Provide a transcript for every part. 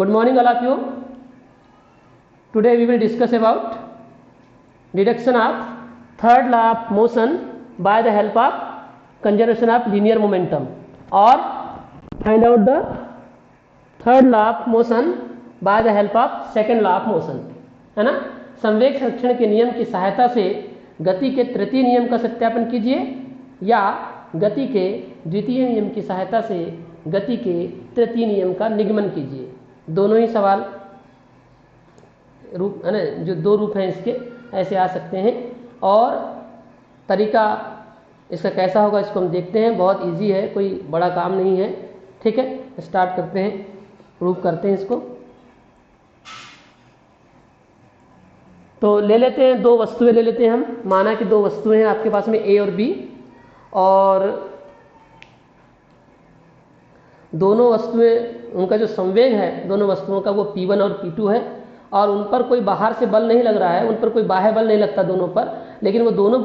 Good morning all of you. Today we will discuss about deduction of third law of motion by the help of conservation of linear momentum, or find out the third law of motion by the help of second law of motion, है ना। संवेग संरक्षण के नियम की सहायता से गति के तृतीय नियम का सत्यापन कीजिए या गति के द्वितीय नियम की सहायता से गति के तृतीय नियम का निगमन कीजिए। दोनों ही सवाल रूप है ना, जो दो रूप हैं इसके ऐसे आ सकते हैं। और तरीका इसका कैसा होगा इसको हम देखते हैं। बहुत इजी है, कोई बड़ा काम नहीं है। ठीक है, स्टार्ट करते हैं, प्रूव करते हैं इसको। तो ले लेते हैं, दो वस्तुएं ले लेते हैं हम। माना कि दो वस्तुएं हैं आपके पास में ए और बी, और दोनों वस्तुएं उनका जो संवेग है दोनों वस्तुओं का वो P1 और P2 है, और उन पर कोई बाहर से बल नहीं लग रहा है, उन पर कोई बाह्य बल नहीं लगता दोनों पर, लेकिन वो दोनों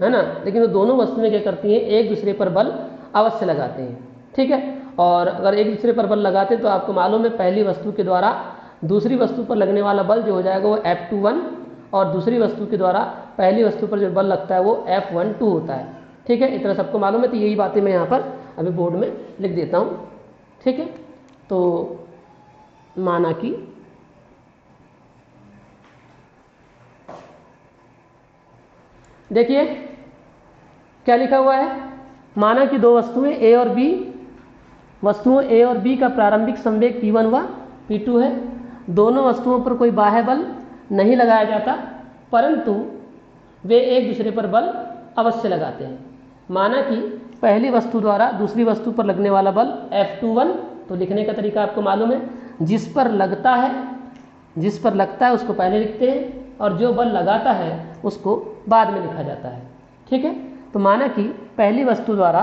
है ना, लेकिन वो दोनों वस्तुएं क्या करती हैं, एक दूसरे पर बल अवश्य लगाते हैं। ठीक है, और अगर एक दूसरे पर बल लगाते हैं तो आपको मालूम है पहली वस्तु के द्वारा दूसरी वस्तु पर लगने वाला बल जो हो जाएगा वो F21, और दूसरी वस्तु के द्वारा पहली वस्तु पर जो बल लगता है वो F12 होता है। ठीक है, इतना सबको मालूम है। तो यही बातें मैं यहाँ पर अभी बोर्ड में लिख देता हूँ। ठीक है, तो माना कि देखिए क्या लिखा हुआ है। माना कि दो वस्तुएं ए और बी, वस्तुओं ए और बी का प्रारंभिक संवेग P1 व P2 है। दोनों वस्तुओं पर कोई बाह्य बल नहीं लगाया जाता, परंतु वे एक दूसरे पर बल अवश्य लगाते हैं। माना कि पहली वस्तु द्वारा दूसरी वस्तु पर लगने वाला बल F21, तो लिखने का तरीका आपको मालूम है। जिस पर लगता है उसको पहले लिखते हैं, और जो बल लगाता है उसको बाद में लिखा जाता है। ठीक है, तो माना कि पहली वस्तु द्वारा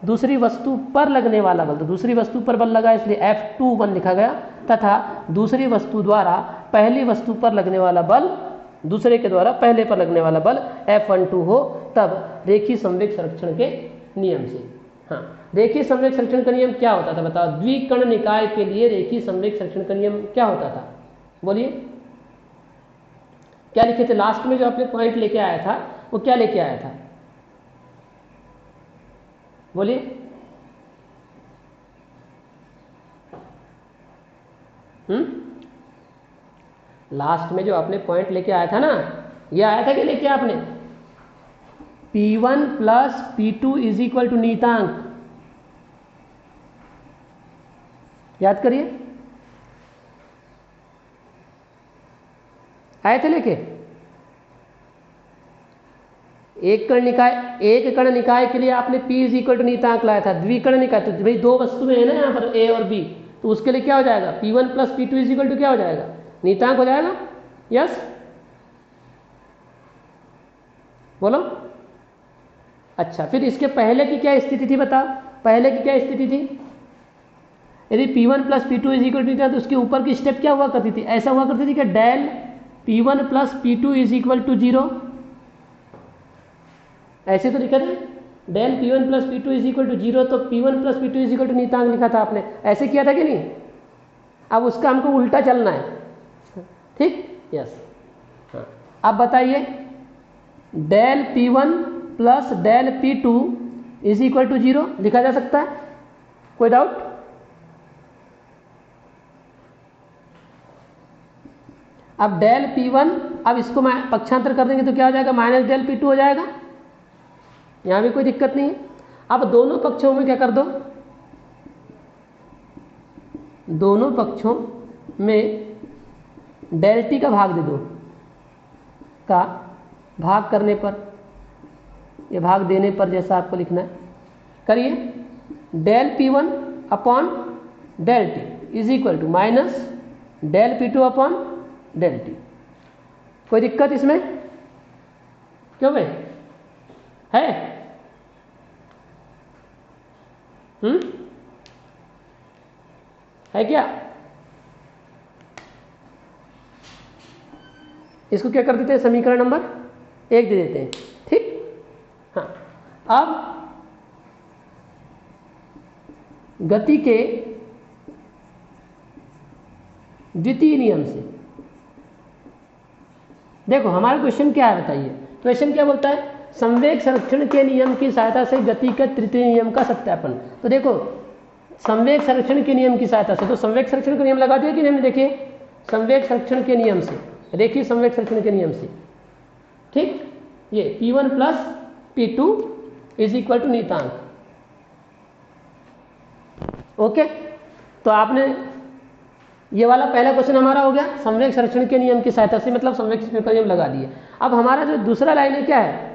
दूसरी वस्तु पर लगने वाला बल, तो दूसरी वस्तु पर बल लगा इसलिए F21 लिखा गया, तथा दूसरी वस्तु द्वारा पहली वस्तु पर लगने वाला बल दूसरे के द्वारा पहले पर लगने वाला बल F12 हो, तब रेखीय संवेग संरक्षण के नियम से। हाँ, रेखीय संवेग संरक्षण का नियम क्या होता था बताओ। द्विकर्ण निकाय के लिए रेखीय संवेग संरक्षण का नियम क्या होता था, बोलिए। क्या लिखे थे लास्ट में जो आपने पॉइंट लेके आया था, वो क्या लेके आया था, बोलिए। लास्ट में जो आपने पॉइंट लेके आया था ना, ये आया था कि लेके आपने P1 plus P2 is equal to नीतांक। याद करिए, आए थे लेके। एक कर्ण निकाय के लिए आपने P इज इक्वल टू नीतांक लाया था। द्विकर्ण निकाय तो भाई दो वस्तुएं हैं ना यहाँ पर A और B, तो उसके लिए क्या हो जाएगा, P1 plus P2 is equal to क्या हो जाएगा, नीतांक हो जाएगा। यस, बोलो। अच्छा, फिर इसके पहले की क्या स्थिति थी बताओ, पहले की क्या स्थिति थी। यदि P1 plus P2 is equal to था तो उसके ऊपर की स्टेप क्या हुआ करती थी, ऐसा हुआ करती थी कि del P1 plus P2 is equal to 0, ऐसे तो लिखा था। Del P1 plus P2 is equal to 0, तो P1 plus P2 is equal to नीतांक लिखा था आपने, ऐसे किया था कि नहीं। अब उसका हमको उल्टा चलना है। ठीक, यस। हाँ, अब बताइए, del P1 plus del P2 is equal to 0 लिखा जा सकता है, कोई डाउट। अब डेल P1, अब इसको पक्षांतर कर देंगे तो क्या हो जाएगा, माइनस डेल P2 हो जाएगा। यहां भी कोई दिक्कत नहीं है। अब दोनों पक्षों में क्या कर दो, दोनों पक्षों में डेल T का भाग दे दो, का भाग करने पर, ये भाग देने पर जैसा आपको लिखना है करिए। Del P1 upon del T is equal to minus del P2 upon del T। कोई दिक्कत इसमें, क्यों भाई है। है क्या। इसको क्या कर देते हैं, समीकरण नंबर 1 दे देते हैं। ठीक, हाँ। अब गति के द्वितीय नियम से। देखो हमारा क्वेश्चन क्या है बताइए, क्वेश्चन क्या बोलता है, संवेग संरक्षण के नियम की सहायता से गति के तृतीय नियम का सत्यापन। तो देखो संवेग संरक्षण के नियम की सहायता से, तो संवेग संरक्षण का नियम लगा दिया कि हमने, देखिए संवेग संरक्षण के नियम से, देखिए संवेग संरक्षण के नियम से, ठीक, ये P1 plus P2 is equal to नियतांक। ओके, तो आपने ये वाला पहला क्वेश्चन हमारा हो गया, संवेग संरक्षण के नियम की सहायता से, मतलब संवेग संरक्षण का नियम लगा दिए। अब हमारा जो दूसरा लाइन है क्या है,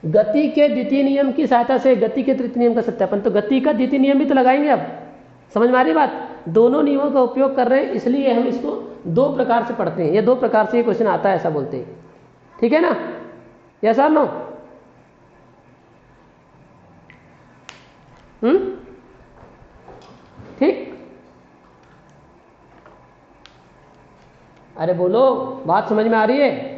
गति के द्वितीय नियम की सहायता से गति के तृतीय नियम का सत्यापन। तो गति का द्वितीय नियम भी तो लगाएंगे। अब समझ में आ रही बात, दोनों नियमों का उपयोग कर रहे हैं, इसलिए हम इसको दो प्रकार से पढ़ते हैं, ये दो प्रकार से ये क्वेश्चन आता है, ऐसा बोलते हैं, ठीक है ना, यस और नो? ठीक, अरे बोलो, बात समझ में आ रही है?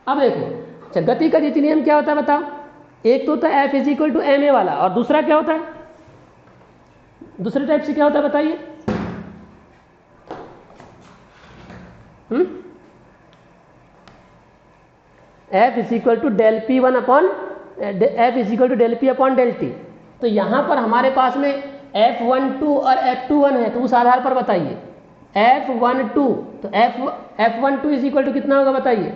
अब देखो, अच्छा गति का द्वितीय नियम क्या होता है बताओ? एक तो होता है F is to M A वाला, और दूसरा क्या होता है? दूसरे टाइप से क्या होता है बताइए? F is equal to del P one upon F is equal to del P upon del T. तो यहां पर हमारे पास में F12 और F21 है, तो उस आधार पर बताइए F12, तो F12 इज इक्वल टू कितना होगा बताइए?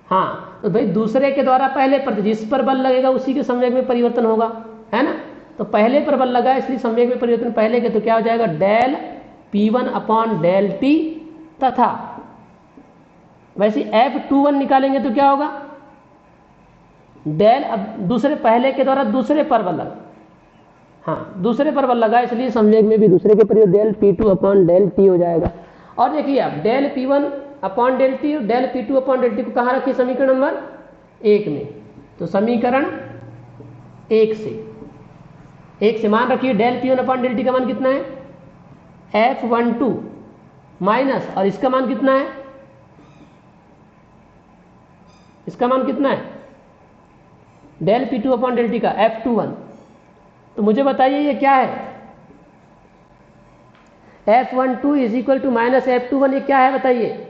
हाँ, तो भाई दूसरे के द्वारा पहले पर जिस पर बल लगेगा उसी के संवेग में परिवर्तन होगा, है ना? तो पहले पर बल लगा इसलिए संवेग में परिवर्तन पहले के, तो क्या हो जाएगा? Del P1 upon del T, तथा वैसे F21 निकालेंगे तो क्या होगा? डेल, अब दूसरे पहले के द्वारा दूसरे पर बल लगा, हाँ दूसरे पर बल लगा इसलिए संवेग में भी दूसरे के परिवर्तन del P2 upon del T हो जाएगा। और देखिए आप del P1 upon del T और del P2 upon del T को कहाँ रखिए? समीकरण नंबर 1 में। तो समीकरण 1 से मान रखिए del P1 upon del T का मान कितना है? F12 माइनस, और इसका मान कितना है? इसका मान कितना है? Del P2 upon del T का F21। तो मुझे बताइए ये क्या है? F12 is equal to minus F21, ये क्या है बताइए?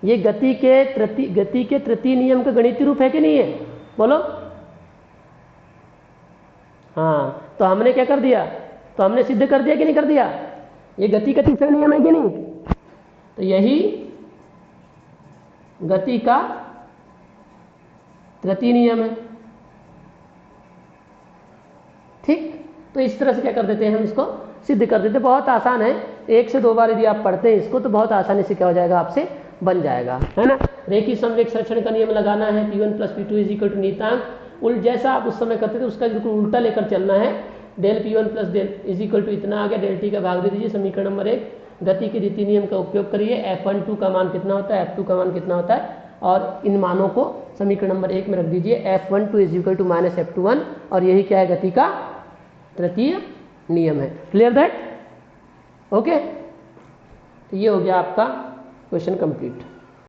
ये गति के तृतीय नियम का गणितीय रूप है कि नहीं है? बोलो। हाँ, तो हमने क्या कर दिया? तो हमने सिद्ध कर दिया कि नहीं कर दिया? ये गति का तीसरा नियम है कि नहीं? तो यही गति का तृतीय नियम है। ठीक, तो इस तरह से क्या कर देते हैं हम इसको सिद्ध कर देते हैं। बहुत आसान है, 1 से 2 बार यदि आप पढ़ते हैं इसको तो बहुत आसानी से क्या हो जाएगा? आपसे बन जाएगा, है ना? रेखीय संवेग संरक्षण का नियम लगाना है, P1 plus P2 is equal to नियतांक उल्ट, जैसा आप उस समय करते थे उसका बिल्कुल उल्टा लेकर चलना है। Del P1 plus del is equal to इतना आ गया, डेल टी का भाग दे दीजिए। समीकरण नंबर 1, गति के द्वितीय नियम का उपयोग करिए। F12 का मान कितना होता है, F2 का मान कितना होता है, और इन मानों को समीकरण नंबर 1 में रख दीजिए। F12 is equal to minus F21, और यही क्या है? गति का तृतीय नियम है। Clear that? ओके, तो ये हो गया आपका क्वेश्चन कंप्लीट।